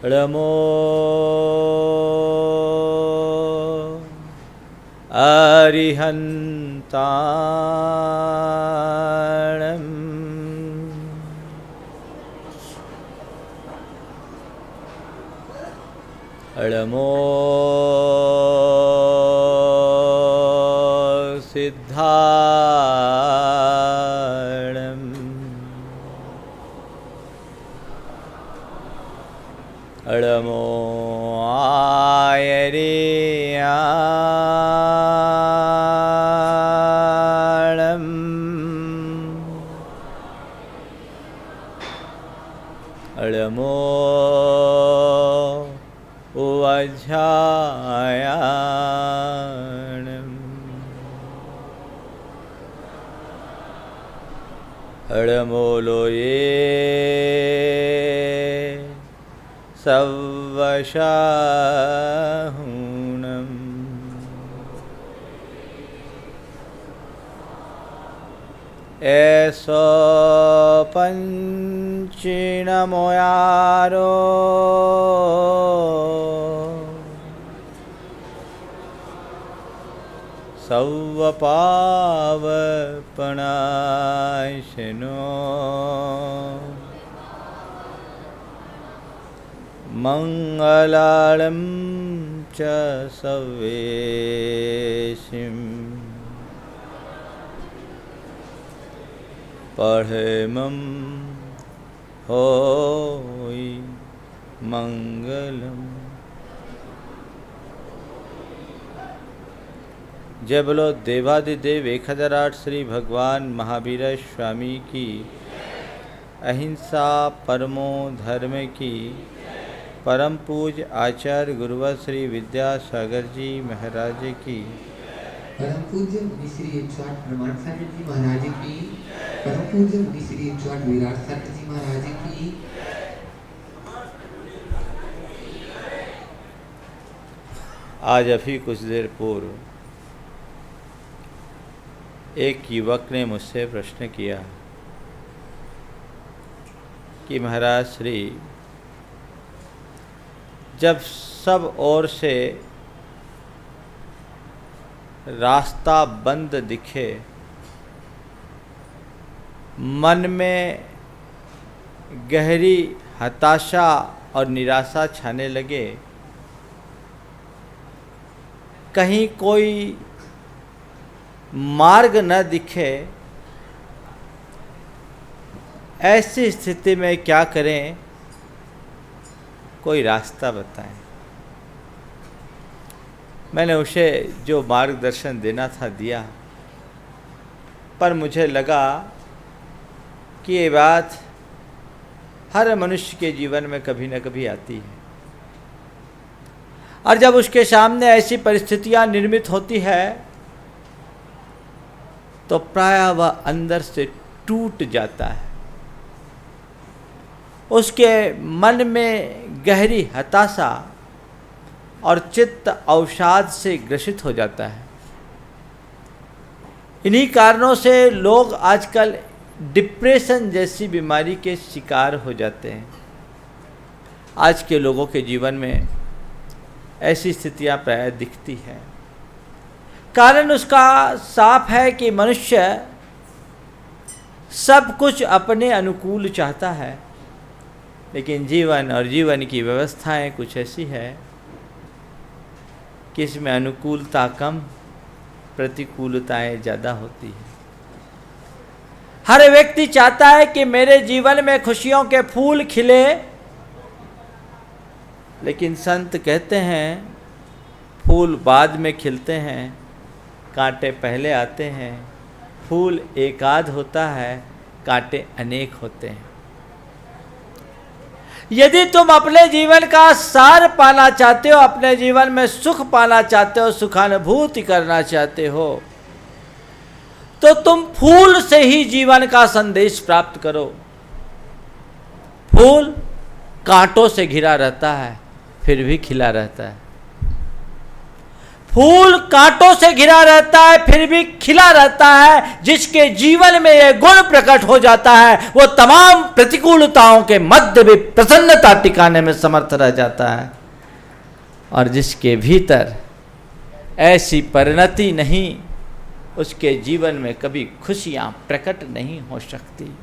नमो अरिहन्ताणं नमो सिद्धाणं नमो आयर्याणं नमो वज्रायाणं नमो लोये सवशाहुणं ऐसो पंचिणमोयारो सवपावपणाशनो मंगलालं च सवेशिं पढ़ेमं होई मंगलम। जय बोलो देवादिदेव 1008 श्री भगवान महावीर स्वामी की, अहिंसा परमो धर्म की, परम पूज्य आचार्य गुरुवर श्री विद्यासागर जी महाराज की, परम पूज्य श्री 108 प्रमाण सागर जी महाराज की, परम पूज्य श्री 108 विराट सागर जी महाराज की। आज अभी कुछ देर पूर्व एक युवक ने मुझसे प्रश्न किया कि महाराज श्री, जब सब ओर से रास्ता बंद दिखे, मन में गहरी हताशा और निराशा छाने लगे, कहीं कोई मार्ग न दिखे, ऐसी स्थिति में क्या करें, कोई रास्ता बताएं। मैंने उसे जो मार्गदर्शन देना था दिया, पर मुझे लगा कि ये बात हर मनुष्य के जीवन में कभी न कभी आती है, और जब उसके सामने ऐसी परिस्थितियां निर्मित होती है तो प्रायः वह अंदर से टूट जाता है, उसके मन में गहरी हताशा और चित्त अवसाद से ग्रसित हो जाता है। इन्हीं कारणों से लोग आजकल डिप्रेशन जैसी बीमारी के शिकार हो जाते हैं। आज के लोगों के जीवन में ऐसी स्थितियां प्रायः दिखती हैं। कारण उसका साफ है कि मनुष्य सब कुछ अपने अनुकूल चाहता है, लेकिन जीवन और जीवन की व्यवस्थाएं कुछ ऐसी है कि इसमें अनुकूलता कम, प्रतिकूलताएं ज़्यादा होती है। हर व्यक्ति चाहता है कि मेरे जीवन में खुशियों के फूल खिले, लेकिन संत कहते हैं फूल बाद में खिलते हैं, कांटे पहले आते हैं। फूल एकाध होता है, कांटे अनेक होते हैं। यदि तुम अपने जीवन का सार पाना चाहते हो, अपने जीवन में सुख पाना चाहते हो, सुखानुभूति करना चाहते हो, तो तुम फूल से ही जीवन का संदेश प्राप्त करो। फूल कांटों से घिरा रहता है, फिर भी खिला रहता है। फूल कांटों से घिरा रहता है फिर भी खिला रहता है, जिसके जीवन में यह गुण प्रकट हो जाता है वो तमाम प्रतिकूलताओं के मध्य भी प्रसन्नता टिकाने में समर्थ रह जाता है। और जिसके भीतर ऐसी परिणति नहीं, उसके जीवन में कभी खुशियां प्रकट नहीं हो सकती।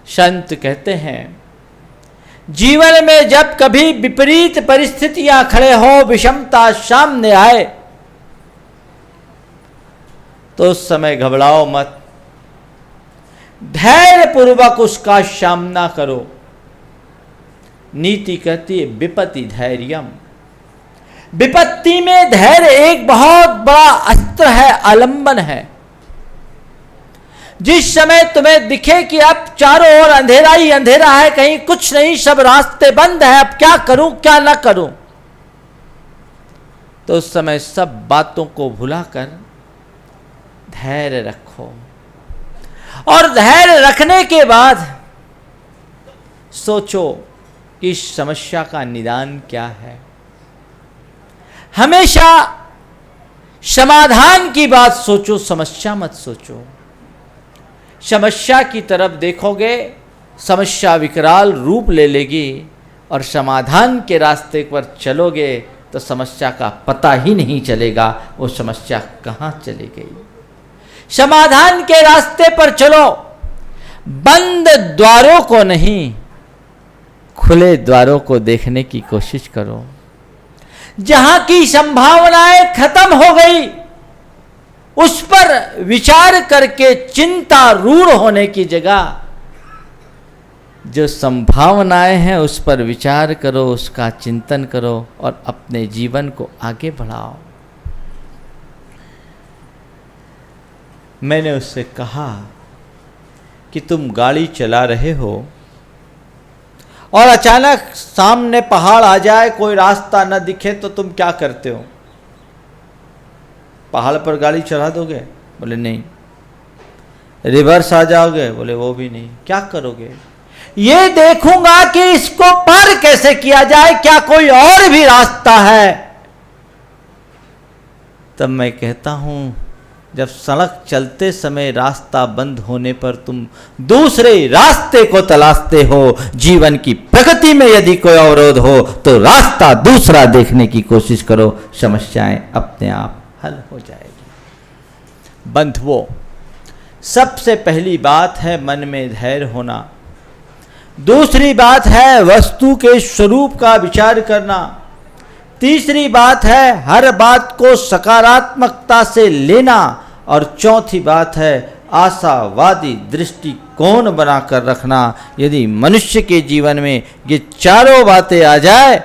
संत कहते हैं जीवन में जब कभी विपरीत परिस्थितियां खड़े हो, विषमता सामने आए, तो उस समय घबराओ मत, धैर्य पूर्वक उसका सामना करो। नीति कहती है विपत्ति धैर्यम, विपत्ति में धैर्य एक बहुत बड़ा अस्त्र है, आलंबन है। जिस समय तुम्हें दिखे कि अब चारों ओर अंधेरा ही अंधेरा है, कहीं कुछ नहीं, सब रास्ते बंद है, अब क्या करूं क्या ना करूं, तो उस समय सब बातों को भुलाकर धैर्य रखो। और धैर्य रखने के बाद सोचो कि इस समस्या का निदान क्या है। हमेशा समाधान की बात सोचो, समस्या मत सोचो। समस्या की तरफ देखोगे, समस्या विकराल रूप ले लेगी, और समाधान के रास्ते पर चलोगे तो समस्या का पता ही नहीं चलेगा वो समस्या कहाँ चली गई। समाधान के रास्ते पर चलो, बंद द्वारों को नहीं, खुले द्वारों को देखने की कोशिश करो। जहां की संभावनाएं खत्म हो गई, उस पर विचार करके चिंता रूढ़ होने की जगह जो संभावनाएं हैं उस पर विचार करो, उसका चिंतन करो और अपने जीवन को आगे बढ़ाओ। मैंने उससे कहा कि तुम गाड़ी चला रहे हो और अचानक सामने पहाड़ आ जाए, कोई रास्ता न दिखे, तो तुम क्या करते हो? पहाड़ पर गाड़ी चढ़ा दोगे? बोले नहीं। रिवर्स आ जाओगे? बोले वो भी नहीं। क्या करोगे? ये देखूंगा कि इसको पार कैसे किया जाए, क्या कोई और भी रास्ता है। तब मैं कहता हूं जब सड़क चलते समय रास्ता बंद होने पर तुम दूसरे रास्ते को तलाशते हो, जीवन की प्रगति में यदि कोई अवरोध हो तो रास्ता दूसरा देखने की कोशिश करो, समस्याएं अपने आप हल हो जाएगी। बंधुओं, सबसे पहली बात है मन में धैर्य होना। दूसरी बात है वस्तु के स्वरूप का विचार करना। तीसरी बात है हर बात को सकारात्मकता से लेना। और चौथी बात है आशावादी दृष्टिकोण बनाकर रखना। यदि मनुष्य के जीवन में ये चारों बातें आ जाए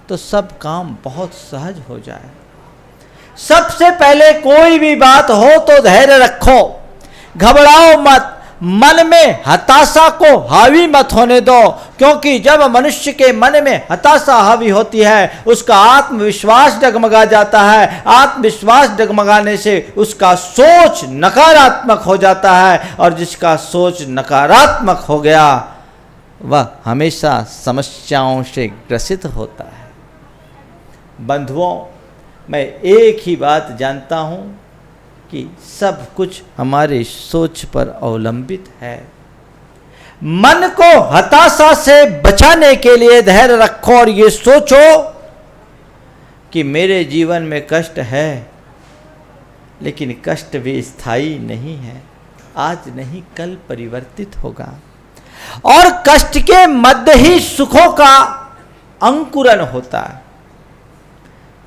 तो सब काम बहुत सहज हो जाए। सबसे पहले कोई भी बात हो तो धैर्य रखो, घबराओ मत, मन में हताशा को हावी मत होने दो, क्योंकि जब मनुष्य के मन में हताशा हावी होती है उसका आत्मविश्वास डगमगा जाता है। आत्मविश्वास डगमगाने से उसका सोच नकारात्मक हो जाता है, और जिसका सोच नकारात्मक हो गया वह हमेशा समस्याओं से ग्रसित होता है। बंधुओं, मैं एक ही बात जानता हूं कि सब कुछ हमारी सोच पर अवलंबित है। मन को हताशा से बचाने के लिए धैर्य रखो और ये सोचो कि मेरे जीवन में कष्ट है, लेकिन कष्ट भी स्थायी नहीं है, आज नहीं कल परिवर्तित होगा। और कष्ट के मध्य ही सुखों का अंकुरण होता है।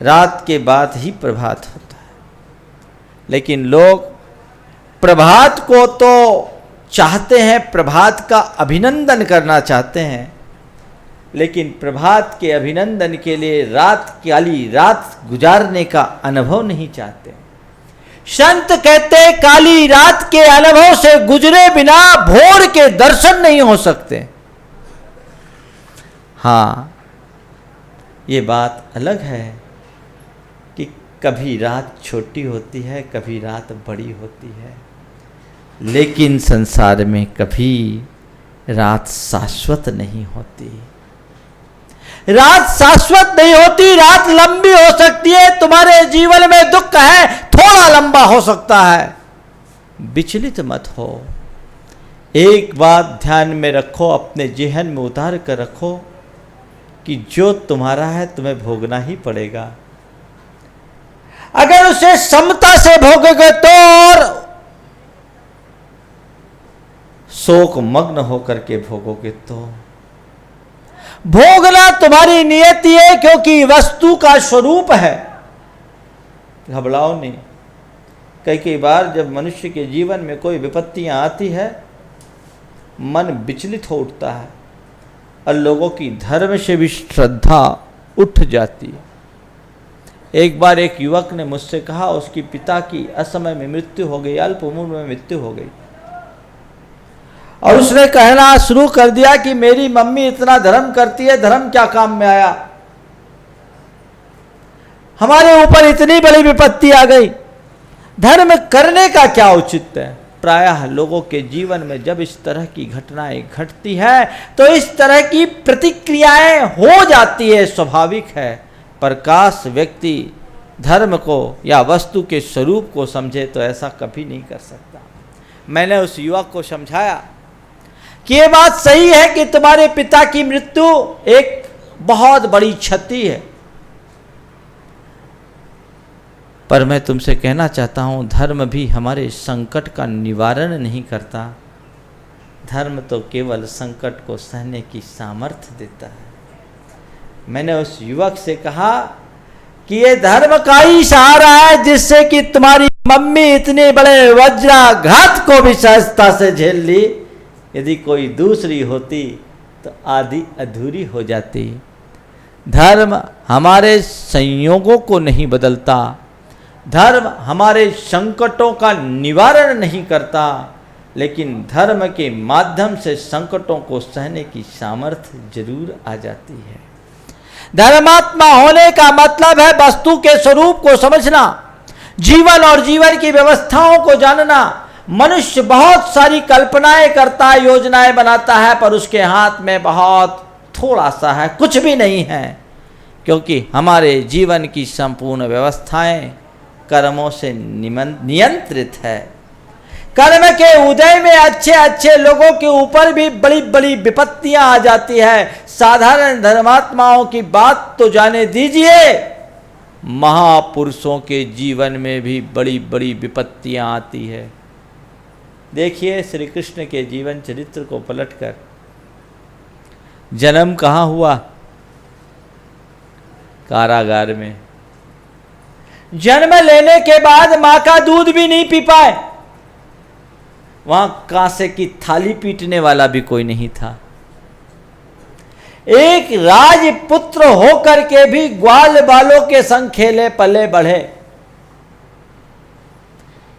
रात के बाद ही प्रभात होता है, लेकिन लोग प्रभात को तो चाहते हैं, प्रभात का अभिनंदन करना चाहते हैं, लेकिन प्रभात के अभिनंदन के लिए काली रात गुजारने का अनुभव नहीं चाहते। संत कहते काली रात के अनुभव से गुजरे बिना भोर के दर्शन नहीं हो सकते। हाँ, ये बात अलग है कि कभी रात छोटी होती है, कभी रात बड़ी होती है, लेकिन संसार में कभी रात शाश्वत नहीं होती। रात शाश्वत नहीं होती, रात लंबी हो सकती है। तुम्हारे जीवन में दुख है, थोड़ा लंबा हो सकता है। विचलित मत हो। एक बात ध्यान में रखो, अपने जेहन में उतार कर रखो कि जो तुम्हारा है तुम्हें भोगना ही पड़ेगा। अगर उसे समता से भोगोगे तो, और शोक मग्न होकर के भोगोगे तो। भोगना तुम्हारी नियति है, क्योंकि वस्तु का स्वरूप है। घबराओ नहीं। कई बार जब मनुष्य के जीवन में कोई विपत्तियां आती है, मन विचलित हो उठता है और लोगों की धर्म से भी श्रद्धा उठ जाती है। एक बार एक युवक ने मुझसे कहा, उसकी पिता की असमय में मृत्यु हो गई, अल्प उम्र में मृत्यु हो गई, और उसने कहना शुरू कर दिया कि मेरी मम्मी इतना धर्म करती है, धर्म क्या काम में आया, हमारे ऊपर इतनी बड़ी विपत्ति आ गई, धर्म करने का क्या उचित है। प्रायः लोगों के जीवन में जब इस तरह की घटनाएं घटती है तो इस तरह की प्रतिक्रियाएं हो जाती है, स्वाभाविक है। पर काश व्यक्ति धर्म को या वस्तु के स्वरूप को समझे तो ऐसा कभी नहीं कर सकता। मैंने उस युवक को समझाया कि ये बात सही है कि तुम्हारे पिता की मृत्यु एक बहुत बड़ी क्षति है, पर मैं तुमसे कहना चाहता हूँ, धर्म भी हमारे संकट का निवारण नहीं करता। धर्म तो केवल संकट को सहने की सामर्थ्य देता है। मैंने उस युवक से कहा कि ये धर्म का ही सहारा है जिससे कि तुम्हारी मम्मी इतने बड़े वज्राघात को भी सहजता से झेल ली। यदि कोई दूसरी होती तो आधी अधूरी हो जाती। धर्म हमारे संयोगों को नहीं बदलता, धर्म हमारे संकटों का निवारण नहीं करता, लेकिन धर्म के माध्यम से संकटों को सहने की सामर्थ्य जरूर आ जाती है। धर्मात्मा होने का मतलब है वस्तु के स्वरूप को समझना, जीवन और जीवन की व्यवस्थाओं को जानना। मनुष्य बहुत सारी कल्पनाएं करता है, योजनाएं बनाता है, पर उसके हाथ में बहुत थोड़ा सा है, कुछ भी नहीं है, क्योंकि हमारे जीवन की संपूर्ण व्यवस्थाएं कर्मों से नियंत्रित है। कर्म के उदय में अच्छे अच्छे लोगों के ऊपर भी बड़ी बड़ी विपत्तियां आ जाती है। साधारण धर्मात्माओं की बात तो जाने दीजिए, महापुरुषों के जीवन में भी बड़ी बड़ी विपत्तियां आती है। देखिए श्री कृष्ण के जीवन चरित्र को पलटकर, जन्म कहाँ हुआ? कारागार में। जन्म लेने के बाद मां का दूध भी नहीं पी पाए, वहां कांसे की थाली पीटने वाला भी कोई नहीं था। एक राजपुत्र होकर के भी ग्वाल बालों के संग खेले पले बढ़े।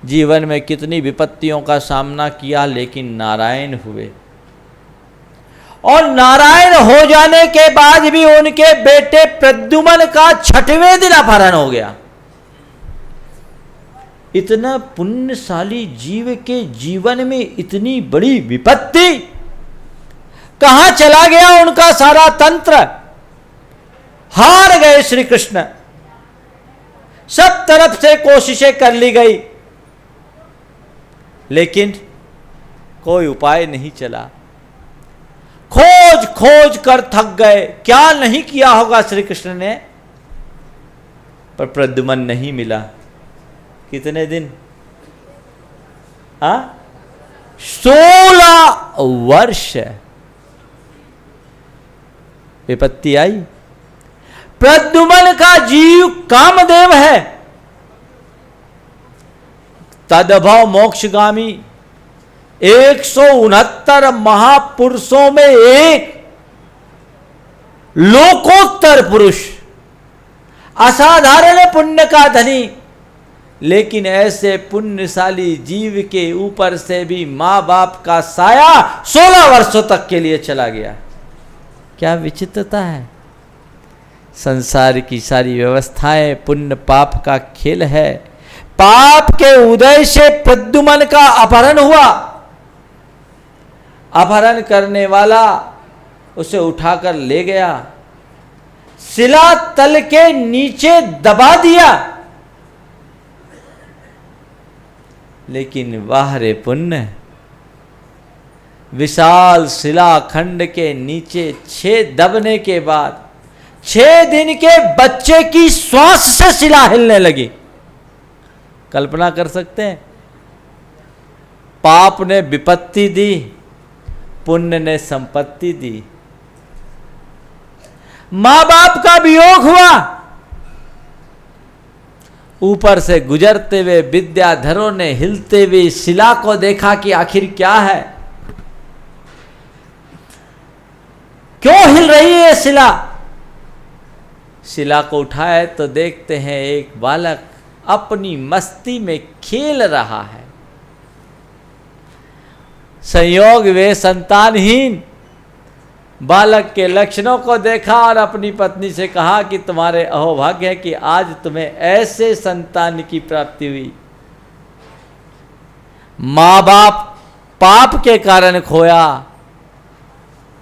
जीवन में कितनी विपत्तियों का सामना किया, लेकिन नारायण हुए, और नारायण हो जाने के बाद भी उनके बेटे प्रद्युम्न का 6वें दिन अपहरण हो गया। इतना पुण्यशाली जीव के जीवन में इतनी बड़ी विपत्ति, कहां चला गया उनका सारा तंत्र? हार गए श्री कृष्ण। सब तरफ से कोशिशें कर ली गई, लेकिन कोई उपाय नहीं चला। खोज खोज कर थक गए। क्या नहीं किया होगा श्री कृष्ण ने, पर प्रद्युम्न नहीं मिला। कितने दिन? 16 वर्ष विपत्ति आई। प्रद्युम्न का जीव कामदेव है, तदभव मोक्षगामी, 169 महापुरुषों में एक लोकोत्तर पुरुष, असाधारण पुण्य का धनी। लेकिन ऐसे पुण्यशाली जीव के ऊपर से भी मां बाप का साया 16 वर्षों तक के लिए चला गया। क्या विचित्रता है। संसार की सारी व्यवस्थाएं पुण्य पाप का खेल है। पाप के उदय से प्रद्युम्न का अपहरण हुआ। अपहरण करने वाला उसे उठाकर ले गया, शिला तल के नीचे दबा दिया, लेकिन वाह रे पुण्य, विशाल शिलाखंड के नीचे 6 दबने के बाद 6 दिन के बच्चे की श्वास से शिला हिलने लगी। कल्पना कर सकते हैं? पाप ने विपत्ति दी, पुण्य ने संपत्ति दी। मां बाप का वियोग हुआ, ऊपर से गुजरते हुए विद्याधरों ने हिलते हुए शिला को देखा कि आखिर क्या है, क्यों हिल रही है शिला। शिला को उठाए तो देखते हैं एक बालक अपनी मस्ती में खेल रहा है। संयोग वे संतानहीन बालक के लक्षणों को देखा और अपनी पत्नी से कहा कि तुम्हारे अहोभाग्य है कि आज तुम्हें ऐसे संतान की प्राप्ति हुई। मां बाप पाप के कारण खोया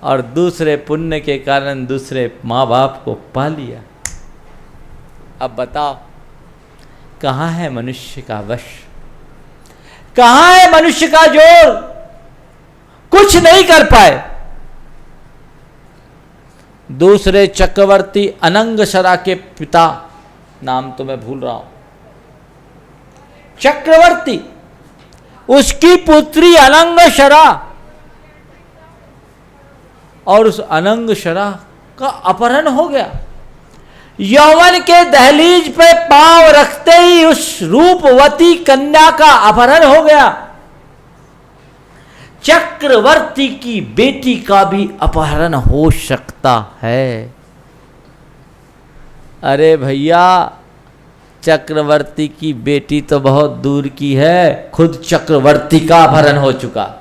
और दूसरे पुण्य के कारण दूसरे मां बाप को पा लिया। अब बताओ, कहां है मनुष्य का वश, कहां है मनुष्य का जोर? कुछ नहीं कर पाए। दूसरे चक्रवर्ती अनंगशरा के पिता, नाम तो मैं भूल रहा हूं, चक्रवर्ती, उसकी पुत्री अनंगशरा, और उस अनंगशरा का अपहरण हो गया। यौवन के दहलीज पे पांव रखते ही उस रूपवती कन्या का अपहरण हो गया। चक्रवर्ती की बेटी का भी अपहरण हो सकता है। अरे भैया, चक्रवर्ती की बेटी तो बहुत दूर की है, खुद चक्रवर्ती का अपहरण हो चुका।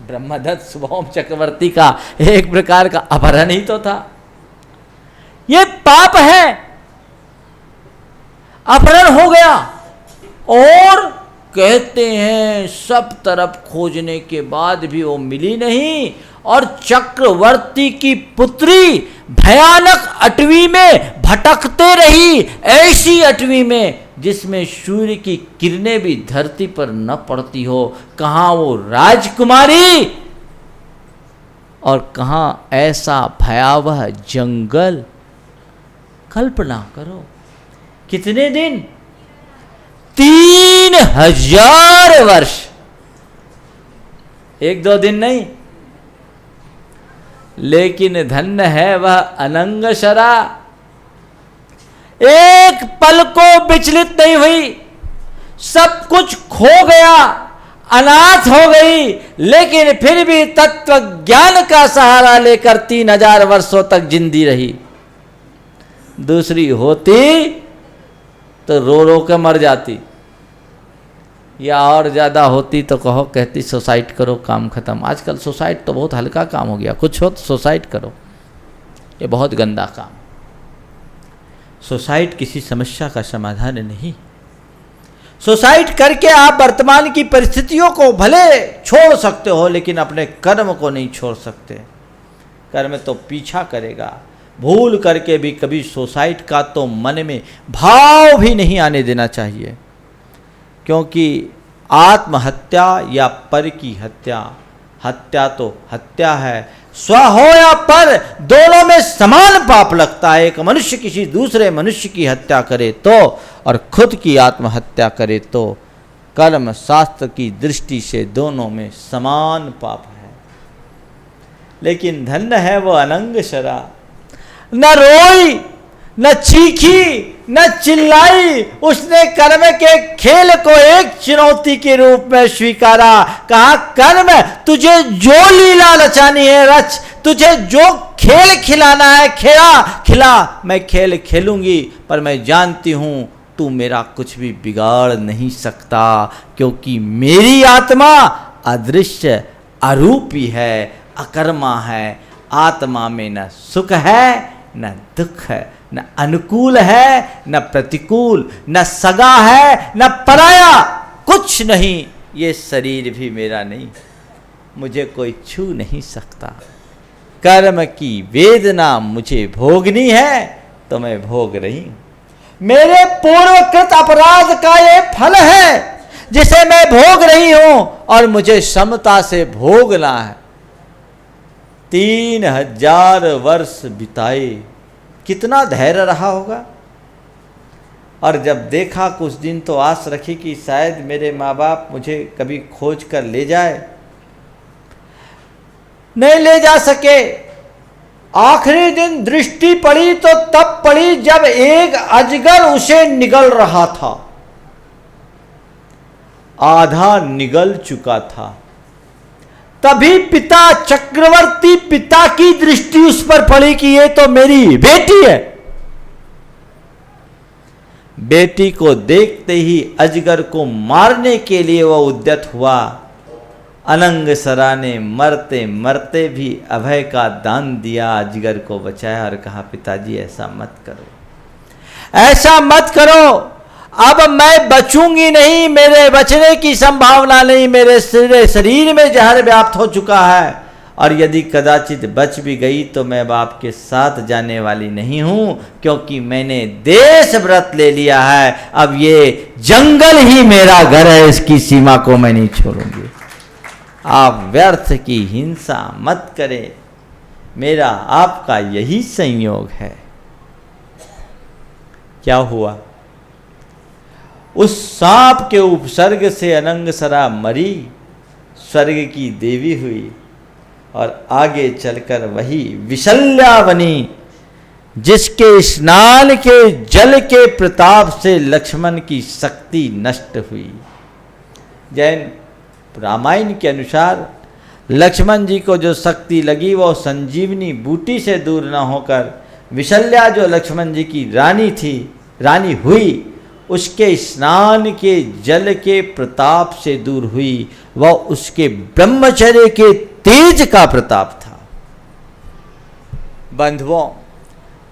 ब्रह्मदत्त सुभौम चक्रवर्ती का एक प्रकार का अपहरण ही तो था। ये पाप है, अपहरण हो गया। और कहते हैं सब तरफ खोजने के बाद भी वो मिली नहीं, और चक्रवर्ती की पुत्री भयानक अटवी में भटकते रही, ऐसी अटवी में जिसमें सूर्य की किरणें भी धरती पर न पड़ती हो। कहां वो राजकुमारी और कहां ऐसा भयावह जंगल। कल्पना करो, कितने दिन? 3000 वर्ष, 1-2 दिन नहीं। लेकिन धन्य है वह अनंगशरा, एक पल को विचलित नहीं हुई। सब कुछ खो गया, अनाथ हो गई, लेकिन फिर भी तत्व ज्ञान का सहारा लेकर 3000 वर्षों तक जिंदी रही। दूसरी होती तो रो रो के मर जाती, या और ज़्यादा होती तो कहती सुसाइड करो, काम खत्म। आजकल सुसाइड तो बहुत हल्का काम हो गया, कुछ हो तो सुसाइड करो, ये बहुत गंदा काम। सुसाइड किसी समस्या का समाधान नहीं। सुसाइड करके आप वर्तमान की परिस्थितियों को भले छोड़ सकते हो, लेकिन अपने कर्म को नहीं छोड़ सकते। कर्म तो पीछा करेगा। भूल करके भी कभी सुसाइड का तो मन में भाव भी नहीं आने देना चाहिए, क्योंकि आत्महत्या या पर की हत्या, हत्या तो हत्या है। स्व हो या पर, दोनों में समान पाप लगता है। एक मनुष्य किसी दूसरे मनुष्य की हत्या करे तो, और खुद की आत्महत्या करे तो, कर्म शास्त्र की दृष्टि से दोनों में समान पाप है। लेकिन धन्य है वो अनंगशरा, न रोई, न चीखी, न चिल्लाई। उसने कर्म के खेल को एक चुनौती के रूप में स्वीकारा। कहा, कर्म, तुझे जो लीला रचानी है रच, तुझे जो खेल खिलाना है खिला। मैं खेल खेलूंगी, पर मैं जानती हूं तू मेरा कुछ भी बिगाड़ नहीं सकता, क्योंकि मेरी आत्मा अदृश्य, अरूपी है, अकर्मा है। आत्मा में न सुख है न दुख है, न अनुकूल है न प्रतिकूल, न सगा है न पराया, कुछ नहीं। ये शरीर भी मेरा नहीं, मुझे कोई छू नहीं सकता। कर्म की वेदना मुझे भोगनी है तो मैं भोग रही हूं। मेरे पूर्वकृत अपराध का ये फल है जिसे मैं भोग रही हूं और मुझे समता से भोगना है। 3000 वर्ष बिताए, कितना धैर्य रहा होगा। और जब देखा कुछ दिन तो आस रखी कि शायद मेरे माँ बाप मुझे कभी खोज कर ले जाए, नहीं ले जा सके। आखिरी दिन दृष्टि पड़ी तो तब पड़ी जब एक अजगर उसे निगल रहा था, आधा निगल चुका था। तभी पिता, चक्रवर्ती पिता की दृष्टि उस पर पड़ी कि ये तो मेरी बेटी है। बेटी को देखते ही अजगर को मारने के लिए वह उद्यत हुआ। अनंगसरा ने मरते मरते भी अभय का दान दिया, अजगर को बचाया और कहा पिताजी ऐसा मत करो, ऐसा मत करो, अब मैं बचूंगी नहीं, मेरे बचने की संभावना नहीं, मेरे शरीर में जहर व्याप्त हो चुका है और यदि कदाचित बच भी गई तो मैं बाप के साथ जाने वाली नहीं हूं, क्योंकि मैंने देश व्रत ले लिया है। अब ये जंगल ही मेरा घर है, इसकी सीमा को मैं नहीं छोड़ूंगी। आप व्यर्थ की हिंसा मत करें, मेरा आपका यही संयोग है। क्या हुआ? उस सांप के उपसर्ग से अनंगसरा मरी, स्वर्ग की देवी हुई और आगे चलकर वही विशल्या बनी जिसके स्नान के जल के प्रताप से लक्ष्मण की शक्ति नष्ट हुई। जैन रामायण के अनुसार लक्ष्मण जी को जो शक्ति लगी वो संजीवनी बूटी से दूर न होकर विशल्या जो लक्ष्मण जी की रानी थी, रानी हुई, उसके स्नान के जल के प्रताप से दूर हुई। वह उसके ब्रह्मचर्य के तेज का प्रताप था। बंधुओं,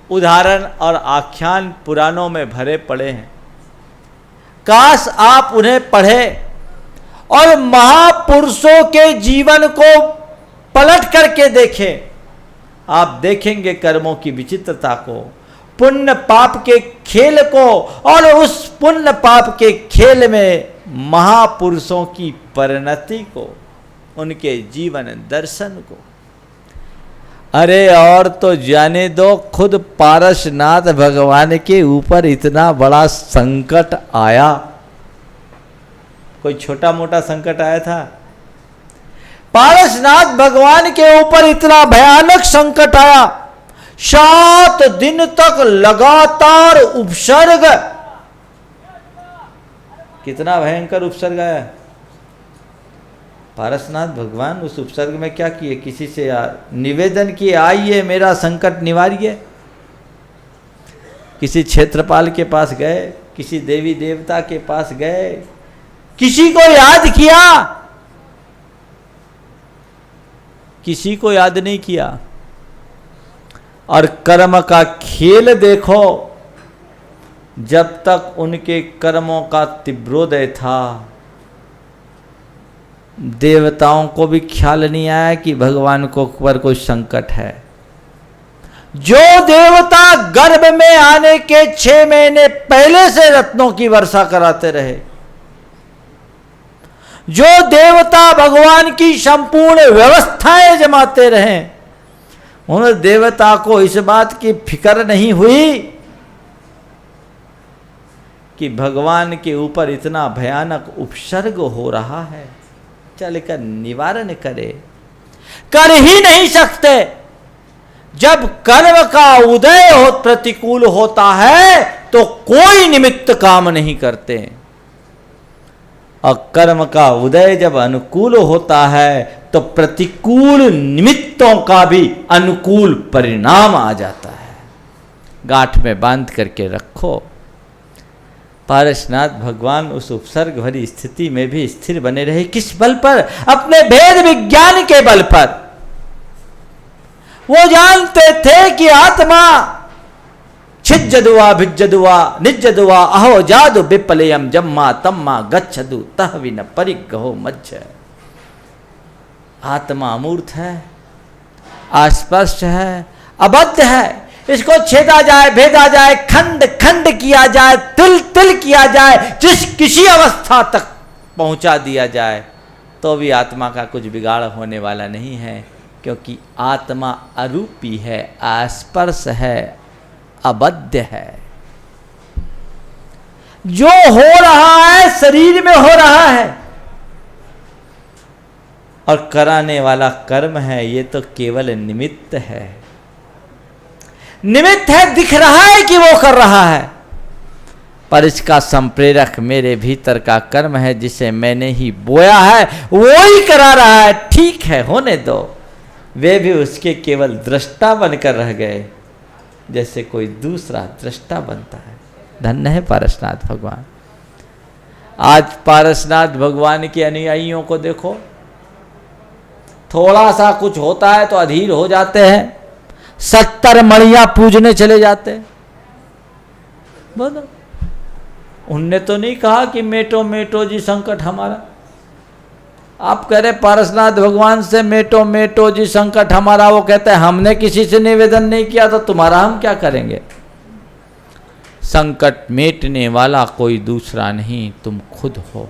उदाहरण और आख्यान पुराणों में भरे पड़े हैं, काश आप उन्हें पढ़ें और महापुरुषों के जीवन को पलट करके देखें। आप देखेंगे कर्मों की विचित्रता को, पुण्य पाप के खेल को, और उस पुण्य पाप के खेल में महापुरुषों की परिणति को, उनके जीवन दर्शन को। अरे और तो जाने दो, खुद पारसनाथ भगवान के ऊपर इतना बड़ा संकट आया, कोई छोटा मोटा संकट आया था? पारसनाथ भगवान के ऊपर इतना भयानक संकट आया, 7 दिन तक लगातार उपसर्ग। कितना भयंकर उपसर्ग आया। पारसनाथ भगवान उस उपसर्ग में क्या किए? किसी से निवेदन किए, आइए मेरा संकट निवारिए। किसी क्षेत्रपाल के पास गए, किसी देवी देवता के पास गए, किसी को याद किया? किसी को याद नहीं किया। और कर्म का खेल देखो, जब तक उनके कर्मों का तीव्रोदय था, देवताओं को भी ख्याल नहीं आया कि भगवान को पर कोई संकट है। जो देवता गर्भ में आने के 6 महीने पहले से रत्नों की वर्षा कराते रहे, जो देवता भगवान की संपूर्ण व्यवस्थाएं जमाते रहे, उन देवता को इस बात की फिक्र नहीं हुई कि भगवान के ऊपर इतना भयानक उपसर्ग हो रहा है, चलकर निवारण करे। कर ही नहीं सकते। जब कर्म का उदय हो प्रतिकूल होता है तो कोई निमित्त काम नहीं करते, और कर्म का उदय जब अनुकूल होता है तो प्रतिकूल निमित्तों का भी अनुकूल परिणाम आ जाता है। गांठ में बांध करके रखो। पारसनाथ भगवान उस उपसर्ग भरी स्थिति में भी स्थिर बने रहे। किस बल पर? अपने भेद विज्ञान के बल पर। वो जानते थे कि आत्मा छिज्जदुआ भिज्जदुआ निज्जदुआ अहो जादु विपलयम जम्मा तम्मा गच्छदु तहविन परिग्रहो मज्ज। आत्मा अमूर्त है, अस्पष्ट है, अबद्ध है। इसको छेदा जाए, भेदा जाए, खंड खंड किया जाए, तिल तिल किया जाए, किसी अवस्था तक पहुंचा दिया जाए, तो भी आत्मा का कुछ बिगाड़ होने वाला नहीं है, क्योंकि आत्मा अरूपी है, अस्पर्श है, अबद्ध है। जो हो रहा है शरीर में हो रहा है, और कराने वाला कर्म है, ये तो केवल निमित्त है। निमित्त है, दिख रहा है कि वो कर रहा है, पर इसका संप्रेरक मेरे भीतर का कर्म है, जिसे मैंने ही बोया है, वो ही करा रहा है। ठीक है, होने दो। वे भी उसके केवल दृष्टा बनकर रह गए, जैसे कोई दूसरा दृष्टा बनता है। धन्य है पारसनाथ भगवान। आज पारसनाथ भगवान के अनुयायियों को देखो, थोड़ा सा कुछ होता है तो अधीर हो जाते हैं, 70 मणियां पूजने चले जाते हैं। बोलो, उनने तो नहीं कहा कि मेटो मेटो जी संकट हमारा। आप कह रहे पारसनाथ भगवान से मेटो मेटो जी संकट हमारा, वो कहते हैं हमने किसी से निवेदन नहीं किया तो तुम्हारा हम क्या करेंगे। संकट मेटने वाला कोई दूसरा नहीं, तुम खुद हो।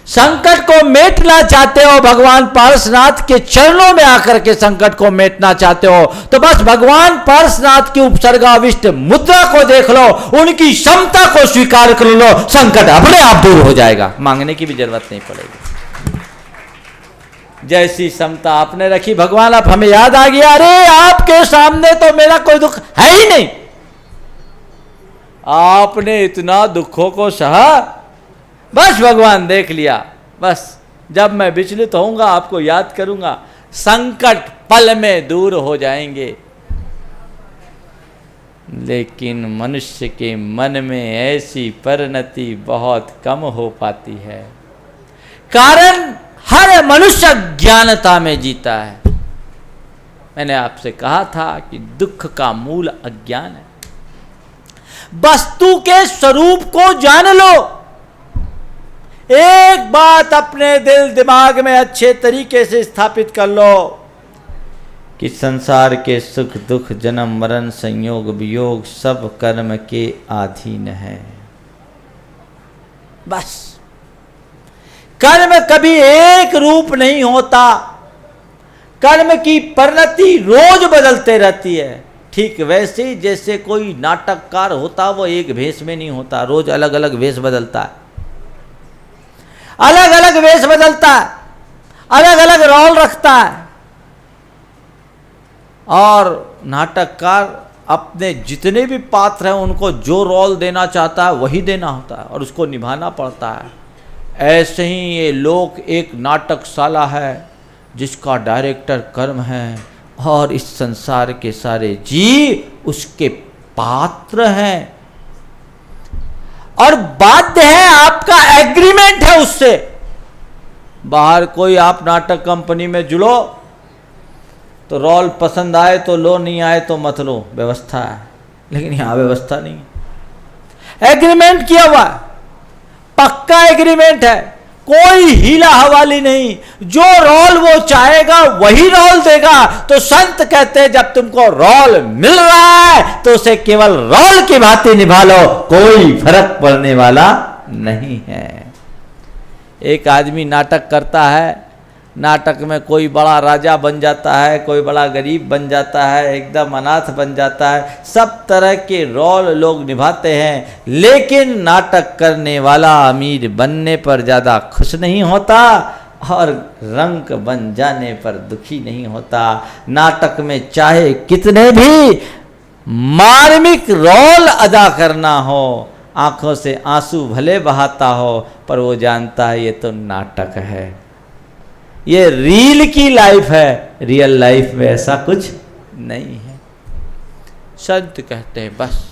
संकट को मेटना चाहते हो, भगवान पारसनाथ के चरणों में आकर के संकट को मेटना चाहते हो, तो बस भगवान पारसनाथ की उपसर्गाविष्ट मुद्रा को देख लो, उनकी क्षमता को स्वीकार कर लो, संकट अपने आप दूर हो जाएगा, मांगने की भी जरूरत नहीं पड़ेगी। जैसी क्षमता आपने रखी भगवान, आप हमें याद आ गया, अरे आपके सामने तो मेरा कोई दुख है ही नहीं, आपने इतना दुखों को सहा, बस भगवान देख लिया। बस जब मैं विचलित होऊंगा आपको याद करूंगा, संकट पल में दूर हो जाएंगे। लेकिन मनुष्य के मन में ऐसी परिणति बहुत कम हो पाती है, कारण हर मनुष्य ज्ञानता में जीता है। मैंने आपसे कहा था कि दुख का मूल अज्ञान है। वस्तु के स्वरूप को जान लो। एक बात अपने दिल दिमाग में अच्छे तरीके से स्थापित कर लो कि संसार के सुख दुख जन्म मरण संयोग वियोग सब कर्म के अधीन है। बस कर्म कभी एक रूप नहीं होता, कर्म की परिणति रोज बदलते रहती है। ठीक वैसे ही जैसे कोई नाटककार होता, वो एक भेष में नहीं होता, रोज अलग अलग वेश बदलता है, अलग अलग वेश बदलता है, अलग अलग रोल रखता है। और नाटककार अपने जितने भी पात्र हैं उनको जो रोल देना चाहता है वही देना होता है और उसको निभाना पड़ता है। ऐसे ही ये लोक एक नाटकशाला है जिसका डायरेक्टर कर्म है और इस संसार के सारे जीव उसके पात्र हैं और बाध्य है, आपका एग्रीमेंट है उससे। बाहर कोई आप नाटक कंपनी में जुड़ो तो रोल पसंद आए तो लो, नहीं आए तो मत लो, व्यवस्था है। लेकिन यहां व्यवस्था नहीं, एग्रीमेंट किया हुआ है, पक्का एग्रीमेंट है, कोई हीला हवाली नहीं। जो रोल वो चाहेगा वही रोल देगा। तो संत कहते हैं जब तुमको रोल मिल रहा है तो उसे केवल रोल की भांति निभा लो, कोई फर्क पड़ने वाला नहीं है। एक आदमी नाटक करता है, नाटक में कोई बड़ा राजा बन जाता है, कोई बड़ा गरीब बन जाता है, एकदम अनाथ बन जाता है, सब तरह के रोल लोग निभाते हैं। लेकिन नाटक करने वाला अमीर बनने पर ज़्यादा खुश नहीं होता और रंक बन जाने पर दुखी नहीं होता। नाटक में चाहे कितने भी मार्मिक रोल अदा करना हो, आंखों से आंसू भले बहाता हो, पर वो जानता है ये तो नाटक है, ये रील की लाइफ है, रियल लाइफ में ऐसा कुछ नहीं है। संत कहते हैं बस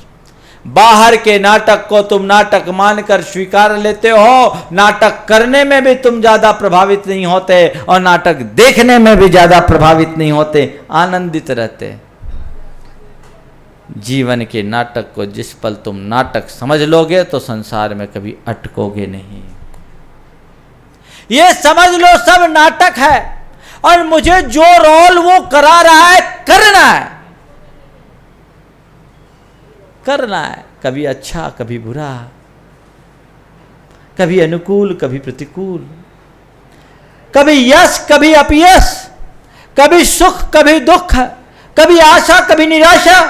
बाहर के नाटक को तुम नाटक मानकर स्वीकार लेते हो, नाटक करने में भी तुम ज्यादा प्रभावित नहीं होते और नाटक देखने में भी ज्यादा प्रभावित नहीं होते, आनंदित रहते। जीवन के नाटक को जिस पल तुम नाटक समझ लोगे तो संसार में कभी अटकोगे नहीं। ये समझ लो सब नाटक है और मुझे जो रोल वो करा रहा है करना है। कभी अच्छा कभी बुरा, कभी अनुकूल कभी प्रतिकूल, कभी यश कभी अपयश, कभी सुख कभी दुख, कभी आशा कभी निराशा,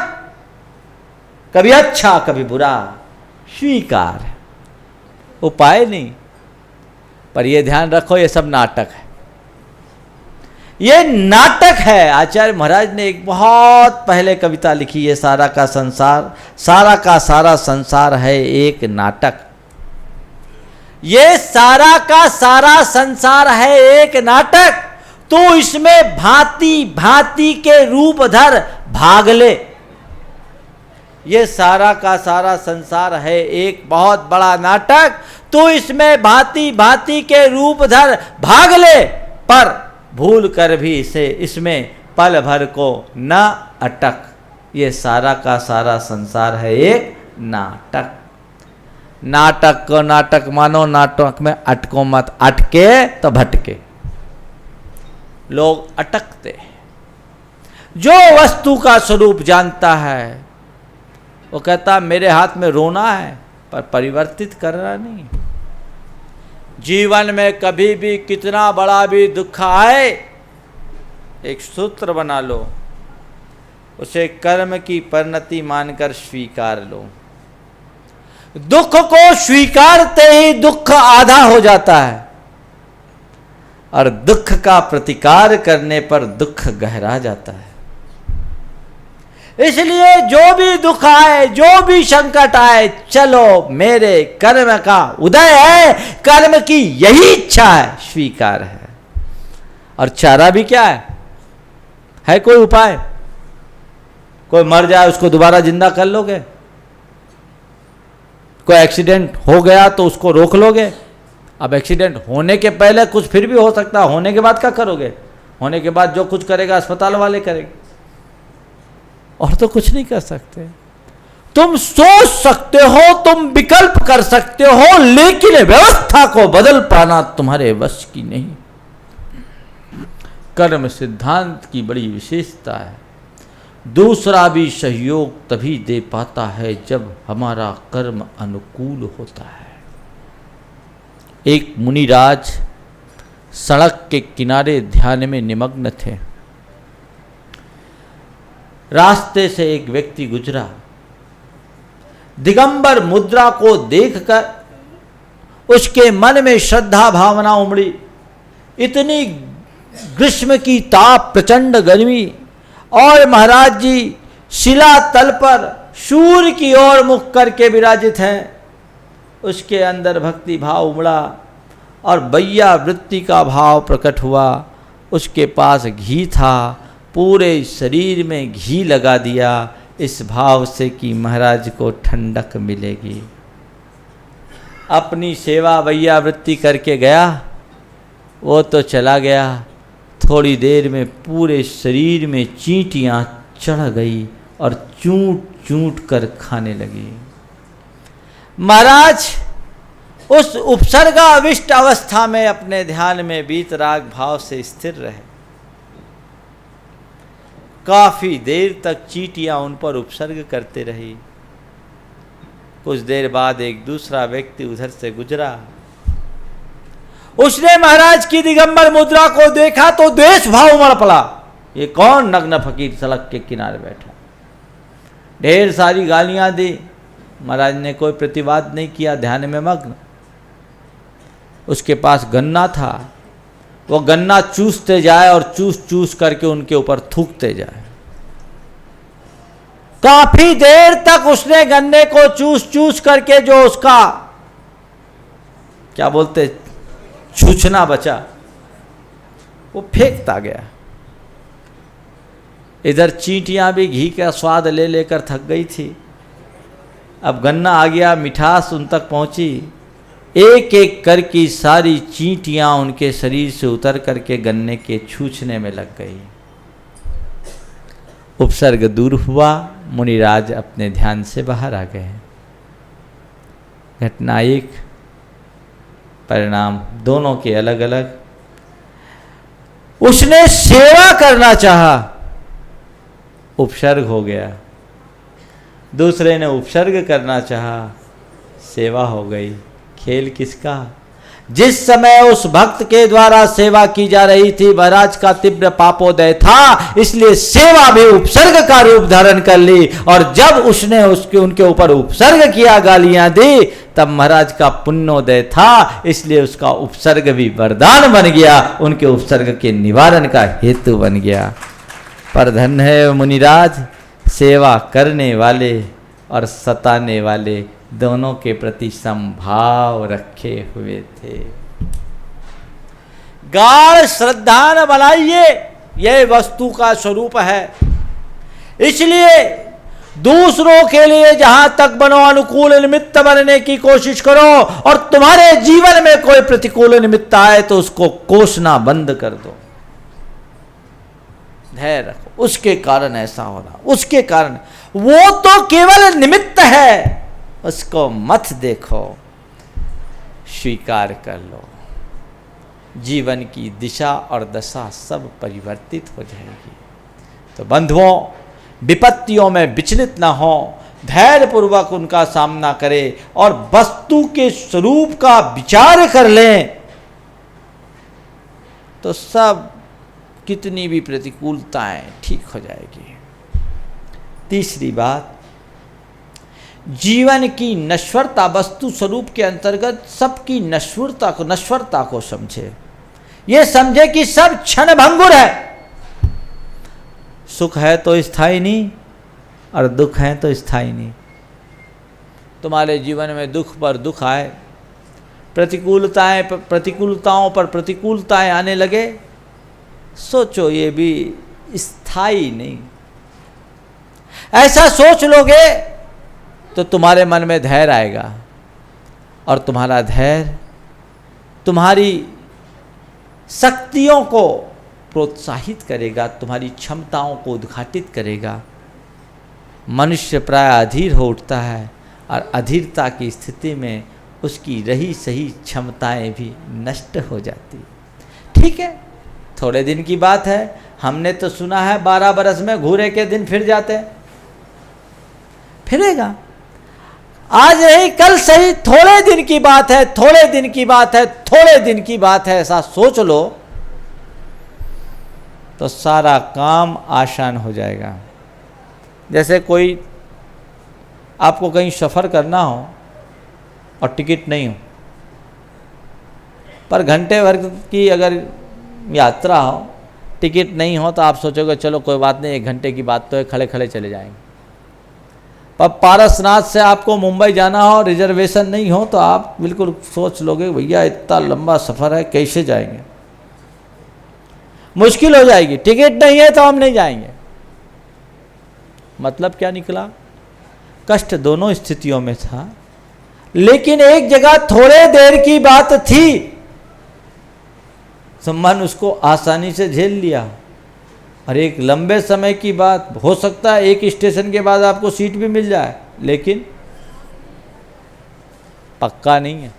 कभी अच्छा कभी बुरा। स्वीकार है, उपाय नहीं। पर यह ध्यान रखो, यह सब नाटक है, ये नाटक है। आचार्य महाराज ने एक बहुत पहले कविता लिखी है, सारा का सारा संसार है एक नाटक। ये सारा का सारा संसार है एक नाटक, तू इसमें भांति भांति के रूप धर भाग ले। ये सारा का सारा संसार है एक बहुत बड़ा नाटक, तू इसमें भांति भांति के रूप धर भाग ले, पर भूल कर भी इसे इसमें पल भर को न अटक। ये सारा का सारा संसार है एक नाटक। नाटक को नाटक मानो, नाटक में अटको मत, अटके तो भटके। लोग अटकते। जो वस्तु का स्वरूप जानता है वो कहता मेरे हाथ में रोना है, पर परिवर्तित करना नहीं। जीवन में कभी भी कितना बड़ा भी दुख आए, एक सूत्र बना लो, उसे कर्म की परिणति मानकर स्वीकार लो। दुख को स्वीकारते ही दुख आधा हो जाता है, और दुख का प्रतिकार करने पर दुख गहरा जाता है। इसलिए जो भी दुख आए, जो भी संकट आए, चलो मेरे कर्म का उदय है, कर्म की यही इच्छा है, स्वीकार है। और चारा भी क्या है कोई उपाय? कोई मर जाए उसको दोबारा जिंदा कर लोगे? कोई एक्सीडेंट हो गया तो उसको रोक लोगे? अब एक्सीडेंट होने के पहले कुछ फिर भी हो सकता, होने के बाद क्या करोगे? होने के बाद जो कुछ करेगा अस्पताल वाले करेंगे, और तो कुछ नहीं कर सकते। तुम सोच सकते हो, तुम विकल्प कर सकते हो, लेकिन व्यवस्था को बदल पाना तुम्हारे वश की नहीं। कर्म सिद्धांत की बड़ी विशेषता है। दूसरा भी सहयोग तभी दे पाता है जब हमारा कर्म अनुकूल होता है। एक मुनिराज सड़क के किनारे ध्यान में निमग्न थे। रास्ते से एक व्यक्ति गुजरा। दिगंबर मुद्रा को देखकर उसके मन में श्रद्धा भावना उमड़ी। इतनी ग्रीष्म की ताप, प्रचंड गर्मी, और महाराज जी शिला तल पर सूर्य की ओर मुख करके विराजित हैं। उसके अंदर भक्ति भाव उमड़ा और बैया वृत्ति का भाव प्रकट हुआ। उसके पास घी था, पूरे शरीर में घी लगा दिया, इस भाव से कि महाराज को ठंडक मिलेगी। अपनी सेवा बैया वृत्ति करके गया, वो तो चला गया। थोड़ी देर में पूरे शरीर में चींटियां चढ़ गई और चूंट चूंट कर खाने लगी। महाराज उस उपसर्गाविष्ट अवस्था में अपने ध्यान में वीतराग भाव से स्थिर रहे। काफी देर तक चींटियां उन पर उपसर्ग करते रही। कुछ देर बाद एक दूसरा व्यक्ति उधर से गुजरा। उसने महाराज की दिगंबर मुद्रा को देखा तो द्वेष भाव उमड़ पड़ा। ये कौन नग्न फकीर सड़क के किनारे बैठा? ढेर सारी गालियां दी। महाराज ने कोई प्रतिवाद नहीं किया, ध्यान में मग्न। उसके पास गन्ना था, वो गन्ना चूसते जाए और चूस चूस करके उनके ऊपर थूकते जाए। काफी देर तक उसने गन्ने को चूस चूस करके जो उसका क्या बोलते छूछना बचा वो फेंकता गया। इधर चींटियां भी घी का स्वाद ले लेकर थक गई थी। अब गन्ना आ गया, मिठास उन तक पहुंची। एक एक करके सारी चींटियां उनके शरीर से उतर करके गन्ने के छूछने में लग गई। उपसर्ग दूर हुआ, मुनिराज अपने ध्यान से बाहर आ गए। घटना एक, परिणाम दोनों के अलग अलग। उसने सेवा करना चाहा, उपसर्ग हो गया। दूसरे ने उपसर्ग करना चाहा, सेवा हो गई। खेल किसका? जिस समय उस भक्त के द्वारा सेवा की जा रही थी महाराज का तीव्र पापोदय था, इसलिए सेवा भी उपसर्ग का रूप धारण कर ली। और जब उसने उनके ऊपर उपसर्ग किया, गालियां दी, तब महाराज का पुण्योदय था, इसलिए उसका उपसर्ग भी वरदान बन गया, उनके उपसर्ग के निवारण का हेतु बन गया। पर धन्य है मुनिराज, सेवा करने वाले और सताने वाले दोनों के प्रति समभाव रखे हुए थे। गाढ़ श्रद्धा न बनाइए, यह वस्तु का स्वरूप है। इसलिए दूसरों के लिए जहां तक बनो अनुकूल निमित्त बनने की कोशिश करो, और तुम्हारे जीवन में कोई प्रतिकूल निमित्त आए तो उसको कोसना बंद कर दो। धैर्य रखो, उसके कारण ऐसा हो रहा, उसके कारण, वो तो केवल निमित्त है, उसको मत देखो, स्वीकार कर लो। जीवन की दिशा और दशा सब परिवर्तित हो जाएगी। तो बंधुओं, विपत्तियों में विचलित ना हो, धैर्य पूर्वक उनका सामना करें और वस्तु के स्वरूप का विचार कर लें, तो सब कितनी भी प्रतिकूलताएं ठीक हो जाएगी। तीसरी बात, जीवन की नश्वरता, वस्तु स्वरूप के अंतर्गत सबकी नश्वरता को समझे। ये समझे कि सब क्षण भंगुर है। सुख है तो स्थायी नहीं, और दुख है तो स्थायी नहीं। तुम्हारे जीवन में दुख पर दुख आए, प्रतिकूलताओं पर प्रतिकूलताएं आने लगे, सोचो ये भी स्थायी नहीं। ऐसा सोच लोगे तो तुम्हारे मन में धैर्य आएगा, और तुम्हारा धैर्य तुम्हारी शक्तियों को प्रोत्साहित करेगा, तुम्हारी क्षमताओं को उद्घाटित करेगा। मनुष्य प्राय अधीर हो उठता है, और अधीरता की स्थिति में उसकी रही सही क्षमताएं भी नष्ट हो जाती। ठीक है, थोड़े दिन की बात है। हमने तो सुना है 12 बरस में घूरे के दिन फिर जाते हैं। फिरेगा, आज नहीं कल सही, थोड़े दिन की बात है, थोड़े दिन की बात है, थोड़े दिन की बात है, ऐसा सोच लो तो सारा काम आसान हो जाएगा। जैसे कोई आपको कहीं सफ़र करना हो और टिकट नहीं हो, पर घंटे भर की अगर यात्रा हो, टिकट नहीं हो, तो आप सोचोगे चलो कोई बात नहीं, 1 घंटे की बात तो है, खड़े खड़े चले जाएंगे। पर पारसनाथ से आपको मुंबई जाना हो, रिजर्वेशन नहीं हो, तो आप बिल्कुल सोच लोगे भैया इतना लंबा सफ़र है, कैसे जाएंगे, मुश्किल हो जाएगी। टिकट नहीं है तो हम नहीं जाएंगे। मतलब क्या निकला? कष्ट दोनों स्थितियों में था, लेकिन एक जगह थोड़े देर की बात थी, सम्मान उसको आसानी से झेल लिया। और एक लंबे समय की बात, हो सकता है एक स्टेशन के बाद आपको सीट भी मिल जाए, लेकिन पक्का नहीं है।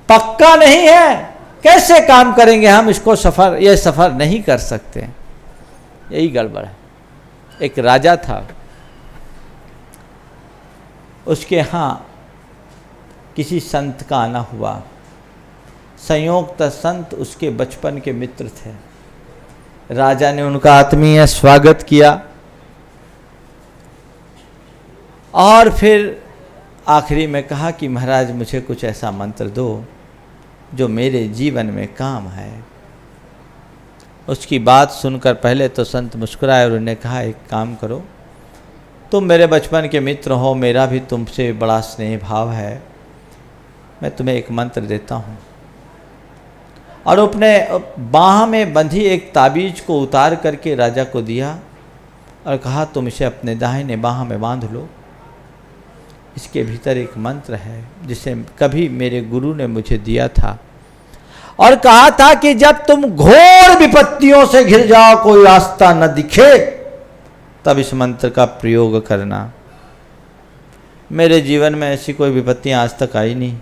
पक्का नहीं है, कैसे काम करेंगे हम इसको? ये सफ़र नहीं कर सकते। यही गड़बड़ है। एक राजा था, उसके यहाँ किसी संत का आना हुआ। संयोगतः संत उसके बचपन के मित्र थे। राजा ने उनका आत्मीय स्वागत किया, और फिर आखिरी में कहा कि महाराज मुझे कुछ ऐसा मंत्र दो जो मेरे जीवन में काम है। उसकी बात सुनकर पहले तो संत मुस्कुराए और उन्होंने कहा एक काम करो, तुम मेरे बचपन के मित्र हो, मेरा भी तुमसे बड़ा स्नेह भाव है, मैं तुम्हें एक मंत्र देता हूँ। और अपने बाह में बंधी एक ताबीज को उतार करके राजा को दिया और कहा तुम इसे अपने दाहिने बाह में बांध लो। इसके भीतर एक मंत्र है जिसे कभी मेरे गुरु ने मुझे दिया था, और कहा था कि जब तुम घोर विपत्तियों से घिर जाओ, कोई रास्ता न दिखे, तब इस मंत्र का प्रयोग करना। मेरे जीवन में ऐसी कोई विपत्तियां आज तक आई नहीं,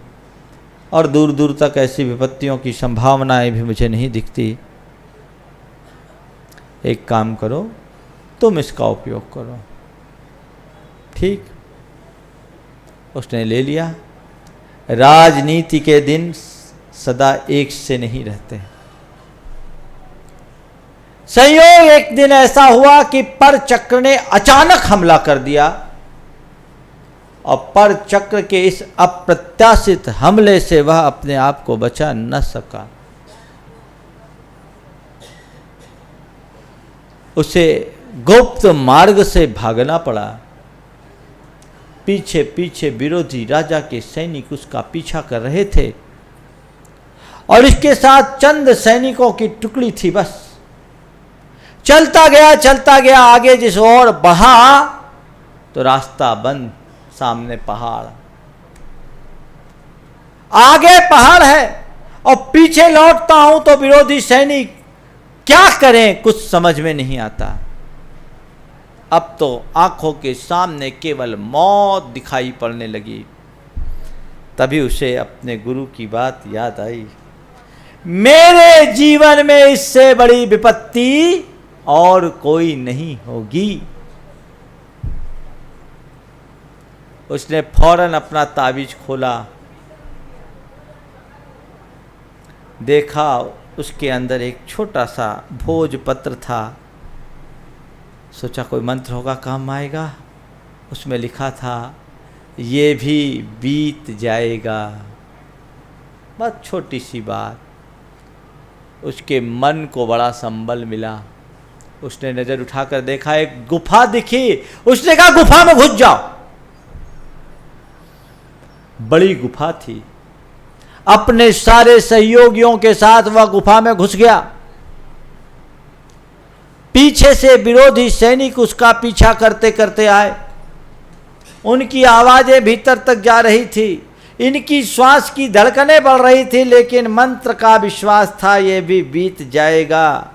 और दूर दूर तक ऐसी विपत्तियों की संभावनाएं भी मुझे नहीं दिखती, एक काम करो, तुम इसका उपयोग करो। ठीक, उसने ले लिया। राजनीति के दिन सदा एक से नहीं रहते। संयोग एक दिन ऐसा हुआ कि पर चक्र ने अचानक हमला कर दिया और पर चक्र के इस अप्रत्याशित हमले से वह अपने आप को बचा न सका। उसे गुप्त मार्ग से भागना पड़ा। पीछे पीछे विरोधी राजा के सैनिक उसका पीछा कर रहे थे और इसके साथ चंद सैनिकों की टुकड़ी थी। बस चलता गया, आगे जिस ओर बढ़ा तो रास्ता बंद, सामने पहाड़, आगे पहाड़ है और पीछे लौटता हूं तो विरोधी सैनिक, क्या करें कुछ समझ में नहीं आता। अब तो आंखों के सामने केवल मौत दिखाई पड़ने लगी। तभी उसे अपने गुरु की बात याद आई, मेरे जीवन में इससे बड़ी विपत्ति और कोई नहीं होगी। उसने फौरन अपना ताबीज खोला, देखा उसके अंदर एक छोटा सा भोजपत्र था। सोचा कोई मंत्र होगा, काम आएगा। उसमें लिखा था, ये भी बीत जाएगा। बहुत छोटी सी बात, उसके मन को बड़ा संबल मिला। उसने नजर उठाकर देखा, एक गुफा दिखी। उसने कहा गुफा में घुस जाओ। बड़ी गुफा थी। अपने सारे सहयोगियों के साथ वह गुफा में घुस गया। पीछे से विरोधी सैनिक उसका पीछा करते करते आए। उनकी आवाजें भीतर तक जा रही थी, इनकी श्वास की धड़कनें बढ़ रही थी, लेकिन मंत्र का विश्वास था, ये भी बीत जाएगा।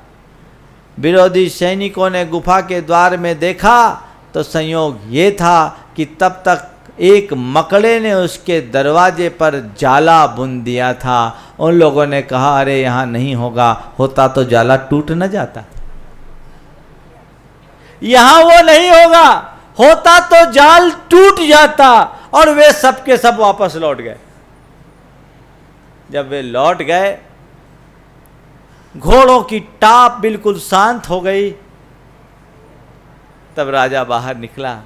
विरोधी सैनिकों ने गुफा के द्वार में देखा तो संयोग ये था कि तब तक एक मकड़े ने उसके दरवाजे पर जाला बुन दिया था। उन लोगों ने कहा, अरे यहाँ नहीं होगा, होता तो जाला टूट न जाता। यहां वो नहीं होगा, होता तो जाल टूट जाता। और वे सब के सब वापस लौट गए। जब वे लौट गए, घोड़ों की टाप बिल्कुल शांत हो गई। तब राजा बाहर निकला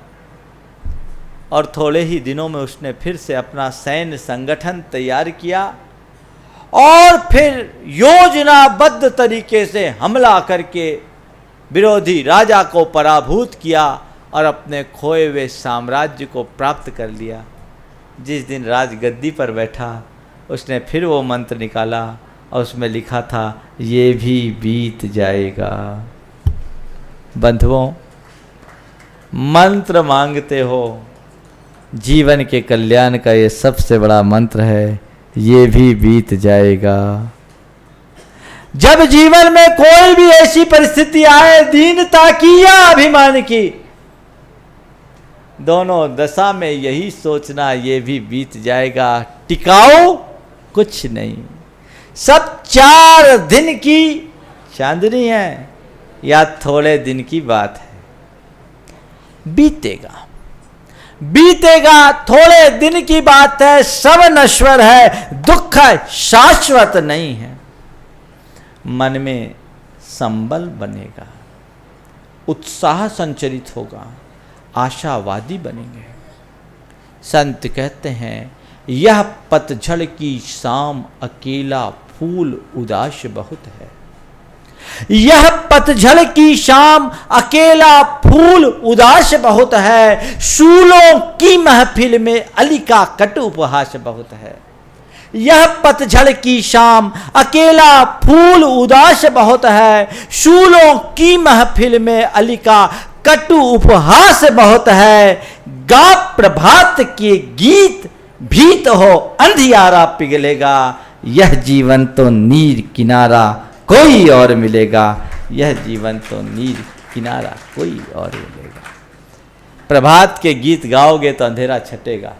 और थोड़े ही दिनों में उसने फिर से अपना सैन्य संगठन तैयार किया और फिर योजनाबद्ध तरीके से हमला करके विरोधी राजा को पराभूत किया और अपने खोए हुए साम्राज्य को प्राप्त कर लिया। जिस दिन राजगद्दी पर बैठा, उसने फिर वो मंत्र निकाला और उसमें लिखा था, ये भी बीत जाएगा। बंधुओं, मंत्र मांगते हो, जीवन के कल्याण का ये सबसे बड़ा मंत्र है, ये भी बीत जाएगा। जब जीवन में कोई भी ऐसी परिस्थिति आए, दीनता की या अभिमान की, दोनों दशा में यही सोचना, ये भी बीत जाएगा। टिकाऊ कुछ नहीं, सब 4 दिन की चांदनी है या थोड़े दिन की बात है। बीतेगा, बीतेगा, थोड़े दिन की बात है, सब नश्वर है, दुख शाश्वत नहीं है। मन में संबल बनेगा, उत्साह संचरित होगा, आशावादी बनेंगे। संत कहते हैं, यह पतझड़ की शाम अकेला फूल उदास बहुत है। यह पतझड़ की शाम अकेला फूल उदास बहुत है। शूलों की महफिल में अली का कटु उपहास बहुत है। यह पतझड़ की शाम अकेला फूल उदास बहुत है। शूलों की महफिल में अली का कटु उपहास बहुत है। गा प्रभात के गीत भीत हो अंधियारा पिघलेगा। यह जीवन तो नीर किनारा कोई और मिलेगा। यह जीवन तो नीर किनारा कोई और मिलेगा। प्रभात के गीत गाओगे तो अंधेरा छटेगा।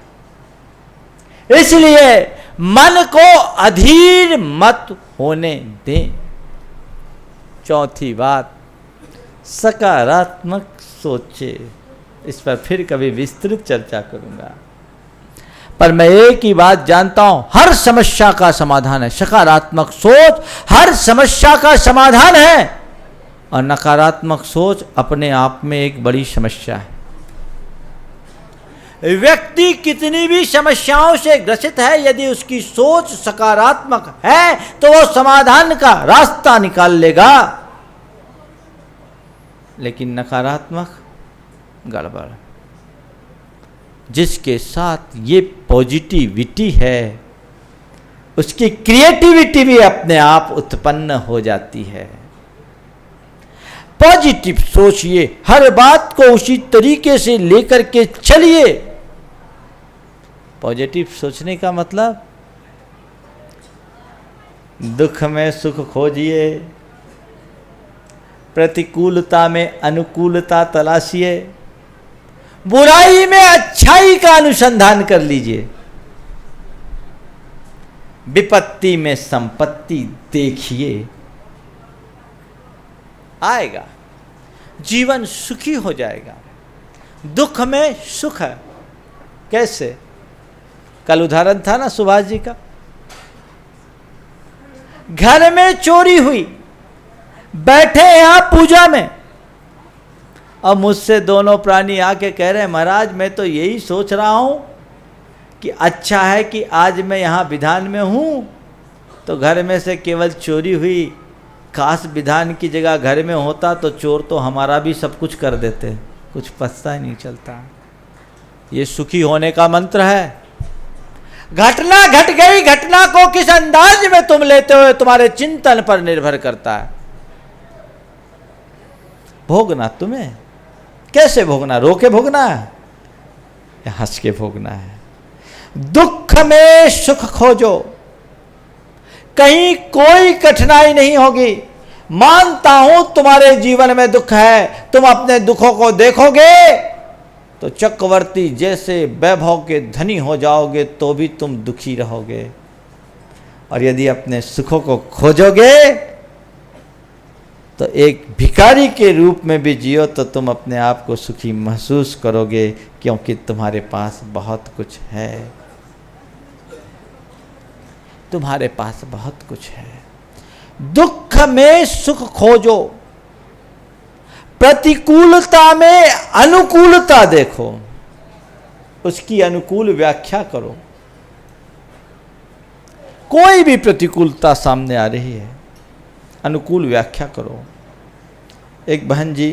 इसलिए मन को अधीर मत होने दें। चौथी बात, सकारात्मक सोचे। इस पर फिर कभी विस्तृत चर्चा करूंगा, पर मैं एक ही बात जानता हूं, हर समस्या का समाधान है। सकारात्मक सोच हर समस्या का समाधान है, और नकारात्मक सोच अपने आप में एक बड़ी समस्या है। व्यक्ति कितनी भी समस्याओं से ग्रसित है, यदि उसकी सोच सकारात्मक है तो वो समाधान का रास्ता निकाल लेगा, लेकिन नकारात्मक गड़बड़। जिसके साथ ये पॉजिटिविटी है, उसकी क्रिएटिविटी भी अपने आप उत्पन्न हो जाती है। पॉजिटिव सोचिए, हर बात को उसी तरीके से लेकर के चलिए। पॉजिटिव सोचने का मतलब दुख में सुख खोजिए, प्रतिकूलता में अनुकूलता तलाशिए, बुराई में अच्छाई का अनुसंधान कर लीजिए, विपत्ति में संपत्ति देखिए। आएगा, जीवन सुखी हो जाएगा। दुख में सुख है। कैसे? कल उदाहरण था ना सुभाष जी का। घर में चोरी हुई, बैठे यहां पूजा में, अब मुझसे दोनों प्राणी आके कह रहे हैं महाराज मैं तो यही सोच रहा हूं कि अच्छा है कि आज मैं यहां विधान में हूं तो घर में से केवल चोरी हुई, काश विधान की जगह घर में होता तो चोर तो हमारा भी सब कुछ कर देते, कुछ पता ही नहीं चलता। ये सुखी होने का मंत्र है। घटना घट गई, घटना को किस अंदाज में तुम लेते हो तुम्हारे चिंतन पर निर्भर करता है। भोगना तुम्हें, कैसे भोगना? रो के भोगना है या हंस के भोगना है? दुख में सुख खोजो, कहीं कोई कठिनाई नहीं होगी। मानता हूं तुम्हारे जीवन में दुख है, तुम अपने दुखों को देखोगे तो चक्रवर्ती जैसे वैभव के धनी हो जाओगे तो भी तुम दुखी रहोगे, और यदि अपने सुखों को खोजोगे तो एक भिखारी के रूप में भी जियो तो तुम अपने आप को सुखी महसूस करोगे, क्योंकि तुम्हारे पास बहुत कुछ है। तुम्हारे पास बहुत कुछ है। दुख में सुख खोजो, प्रतिकूलता में अनुकूलता देखो, उसकी अनुकूल व्याख्या करो। कोई भी प्रतिकूलता सामने आ रही है, अनुकूल व्याख्या करो। एक बहन जी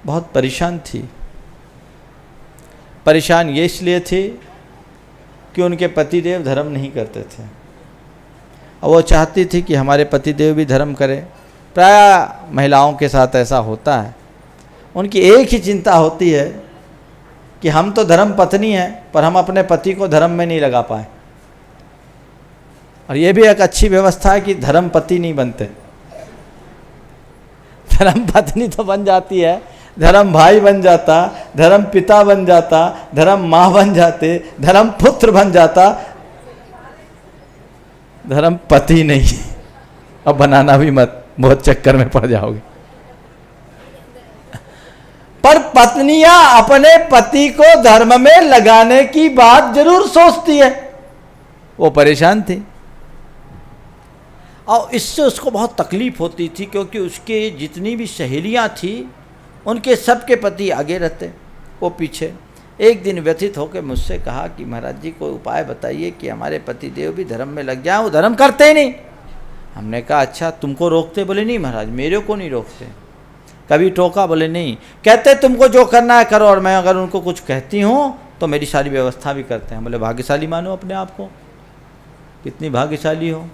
बहुत परेशान थी। परेशान ये इसलिए थी कि उनके पतिदेव धर्म नहीं करते थे, और वो चाहती थी कि हमारे पतिदेव भी धर्म करें। प्राय महिलाओं के साथ ऐसा होता है। उनकी एक ही चिंता होती है कि हम तो धर्म पत्नी हैं पर हम अपने पति को धर्म में नहीं लगा पाए। और ये भी एक अच्छी व्यवस्था है कि धर्म पति नहीं बनते, धर्म पत्नी तो बन जाती है, धर्म भाई बन जाता, धर्म पिता बन जाता, धर्म माँ बन जाते, धर्म पुत्र बन जाता, धर्म पति नहीं। अब बनाना भी मत, बहुत चक्कर में पड़ जाओगे। पर पत्नियां अपने पति को धर्म में लगाने की बात जरूर सोचती है। वो परेशान थी और इससे उसको बहुत तकलीफ होती थी, क्योंकि उसके जितनी भी सहेलियां थी उनके सबके पति आगे रहते, वो पीछे। एक दिन व्यथित होकर मुझसे कहा कि महाराज जी कोई उपाय बताइए कि हमारे पतिदेव भी धर्म में लग जाए, वो धर्म करते ही नहीं। हमने कहा अच्छा तुमको रोकते? बोले नहीं महाराज मेरे को नहीं रोकते। कभी टोका? बोले नहीं। कहते तुमको जो करना है करो, और मैं अगर उनको कुछ कहती हूँ तो मेरी सारी व्यवस्था भी करते हैं। बोले भाग्यशाली मानो अपने आप को, कितनी भाग्यशाली हो।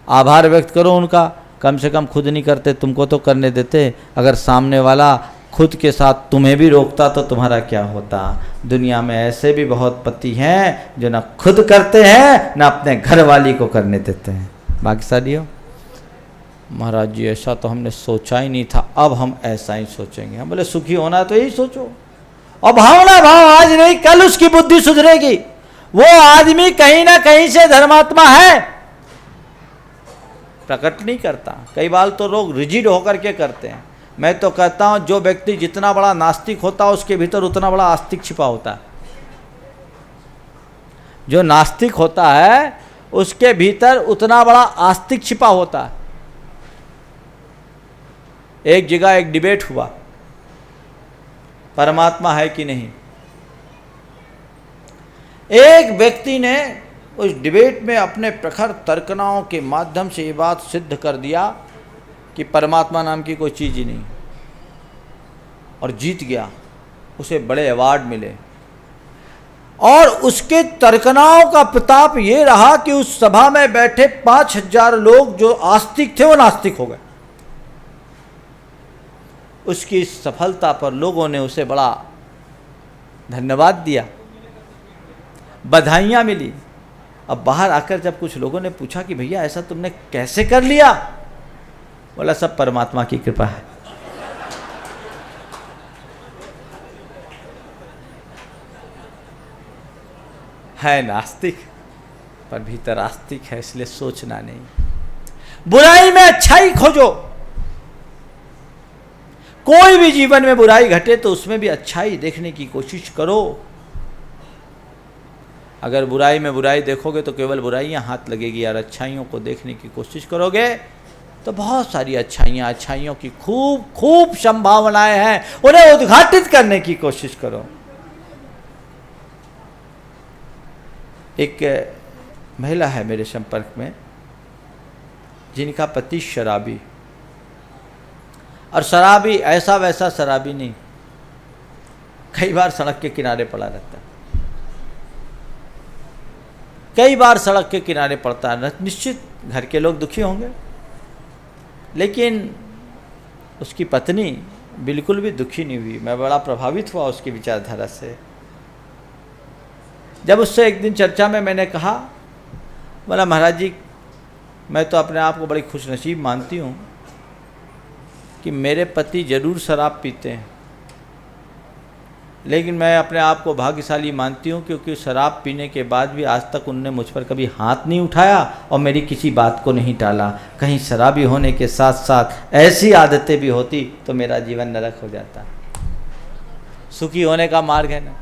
आभार व्यक्त करो उनका, कम से कम खुद नहीं करते, तुमको तो करने देते। अगर सामने वाला खुद के साथ तुम्हें भी रोकता तो तुम्हारा क्या होता। दुनिया में ऐसे भी बहुत पति हैं जो ना खुद करते हैं ना अपने घर वाली को करने देते हैं। भाग्यशाली हो। महाराज जी ऐसा तो हमने सोचा ही नहीं था, अब हम ऐसा ही सोचेंगे। हम बोले सुखी होना तो यही सोचो, और भावना भाव आज नहीं कल उसकी बुद्धि सुधरेगी। वो आदमी कहीं ना कहीं से धर्मात्मा है। प्रकट नहीं करता। कई बार तो लोग रिजिड होकर के करते हैं। मैं तो कहता हूँ जो व्यक्ति जितना बड़ा नास्तिक होता है उसके भीतर उतना बड़ा आस्तिक छिपा होता है। जो नास्तिक होता है उसके भीतर उतना बड़ा आस्तिक छिपा होता है। एक जगह एक डिबेट हुआ, परमात्मा है कि नहीं। एक व्यक्ति ने उस डिबेट में अपने प्रखर तर्कनाओं के माध्यम से ये बात सिद्ध कर दिया कि परमात्मा नाम की कोई चीज़ ही नहीं, और जीत गया। उसे बड़े अवार्ड मिले। और उसके तर्कनाओं का प्रताप ये रहा कि उस सभा में बैठे 5000 लोग जो आस्तिक थे वो नास्तिक हो गए। उसकी इस सफलता पर लोगों ने उसे बड़ा धन्यवाद दिया, बधाइयाँ मिली। अब बाहर आकर जब कुछ लोगों ने पूछा कि भैया ऐसा तुमने कैसे कर लिया, बोला सब परमात्मा की कृपा है नास्तिक पर भीतर आस्तिक है, इसलिए सोचना नहीं। बुराई में अच्छाई खोजो। कोई भी जीवन में बुराई घटे तो उसमें भी अच्छाई देखने की कोशिश करो। अगर बुराई में बुराई देखोगे तो केवल बुराइयां हाथ लगेगी, और अच्छाइयों को देखने की कोशिश करोगे तो बहुत सारी अच्छाइयों की खूब खूब संभावनाएं हैं, उन्हें उद्घाटित करने की कोशिश करो। एक महिला है मेरे संपर्क में जिनका पति शराबी, और शराबी ऐसा वैसा शराबी नहीं, कई बार सड़क के किनारे पड़ा रहता है, कई बार सड़क के किनारे पड़ता है। निश्चित घर के लोग दुखी होंगे, लेकिन उसकी पत्नी बिल्कुल भी दुखी नहीं हुई। मैं बड़ा प्रभावित हुआ उसकी विचारधारा से। जब उससे एक दिन चर्चा में मैंने कहा, बोला महाराज जी मैं तो अपने आप को बड़ी खुशनसीब मानती हूँ कि मेरे पति जरूर शराब पीते हैं, लेकिन मैं अपने आप को भाग्यशाली मानती हूँ क्योंकि शराब पीने के बाद भी आज तक उनने मुझ पर कभी हाथ नहीं उठाया और मेरी किसी बात को नहीं टाला। कहीं शराबी होने के साथ साथ ऐसी आदतें भी होती तो मेरा जीवन नरक हो जाता। सुखी होने का मार्ग है ना।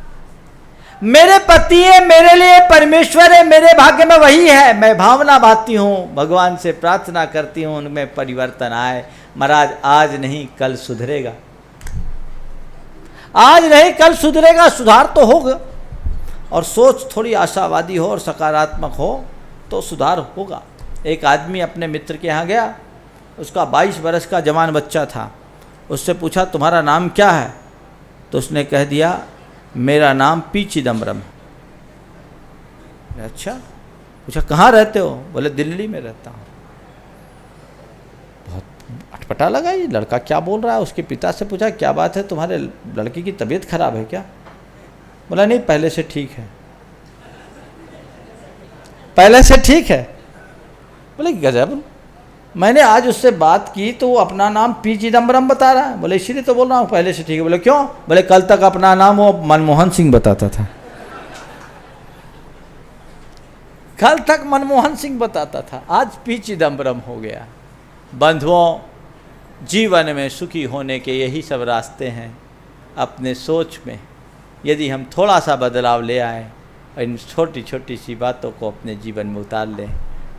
मेरे पति है, मेरे लिए परमेश्वर है, मेरे भाग्य में वही है। मैं भावना बांधती हूँ, भगवान से प्रार्थना करती हूँ उनमें परिवर्तन आए। महाराज आज नहीं कल सुधरेगा, आज नहीं कल सुधरेगा, सुधार तो होगा। और सोच थोड़ी आशावादी हो और सकारात्मक हो तो सुधार होगा। एक आदमी अपने मित्र के यहाँ गया, उसका 22 वर्ष का जवान बच्चा था। उससे पूछा तुम्हारा नाम क्या है, तो उसने कह दिया मेरा नाम पी चिदम्बरम। अच्छा, पूछा कहाँ रहते हो, बोले दिल्ली में रहता हूँ। बहुत अटपटा लगा ये लड़का क्या बोल रहा है। उसके पिता से पूछा क्या बात है, तुम्हारे लड़के की तबीयत खराब है क्या। बोला नहीं पहले से ठीक है, पहले से ठीक है। बोले गजब, मैंने आज उससे बात की तो वो अपना नाम पी चिदम्बरम बता रहा है। बोले इसीलिए तो बोल रहा हूँ पहले से ठीक है। बोले क्यों, बोले कल तक अपना नाम वो मनमोहन सिंह बताता था, कल तक मनमोहन सिंह बताता था, आज पी चिदम्बरम हो गया। बंधुओं, जीवन में सुखी होने के यही सब रास्ते हैं। अपने सोच में यदि हम थोड़ा सा बदलाव ले आएँ और इन छोटी छोटी सी बातों को अपने जीवन में उतार लें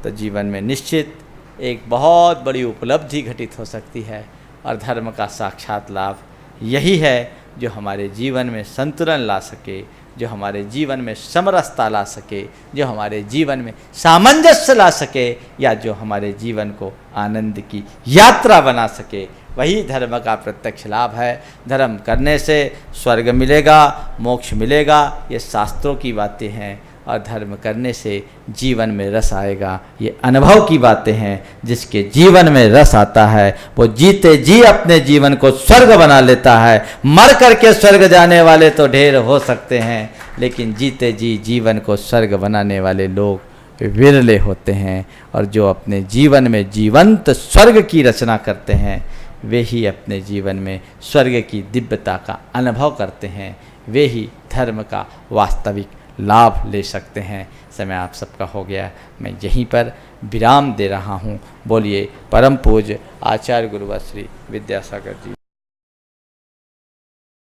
तो जीवन में निश्चित एक बहुत बड़ी उपलब्धि घटित हो सकती है। और धर्म का साक्षात लाभ यही है जो हमारे जीवन में संतुलन ला सके, जो हमारे जीवन में समरसता ला सके, जो हमारे जीवन में सामंजस्य ला सके, या जो हमारे जीवन को आनंद की यात्रा बना सके। वही धर्म का प्रत्यक्ष लाभ है। धर्म करने से स्वर्ग मिलेगा, मोक्ष मिलेगा, ये शास्त्रों की बातें हैं। और धर्म करने से जीवन में रस आएगा, ये अनुभव की बातें हैं। जिसके जीवन में रस आता है वो जीते जी अपने जीवन को स्वर्ग बना लेता है। मर करके स्वर्ग जाने वाले तो ढेर हो सकते हैं, लेकिन जीते जी जीवन को स्वर्ग बनाने वाले लोग विरले होते हैं। और जो अपने जीवन में जीवंत स्वर्ग की रचना करते हैं वे ही अपने जीवन में स्वर्ग की दिव्यता का अनुभव करते हैं। वे ही धर्म का वास्तविक लाभ ले सकते हैं। समय आप सबका हो गया, मैं यहीं पर विराम दे रहा हूँ। बोलिए परम पूज्य आचार्य गुरुवर श्री विद्यासागर जी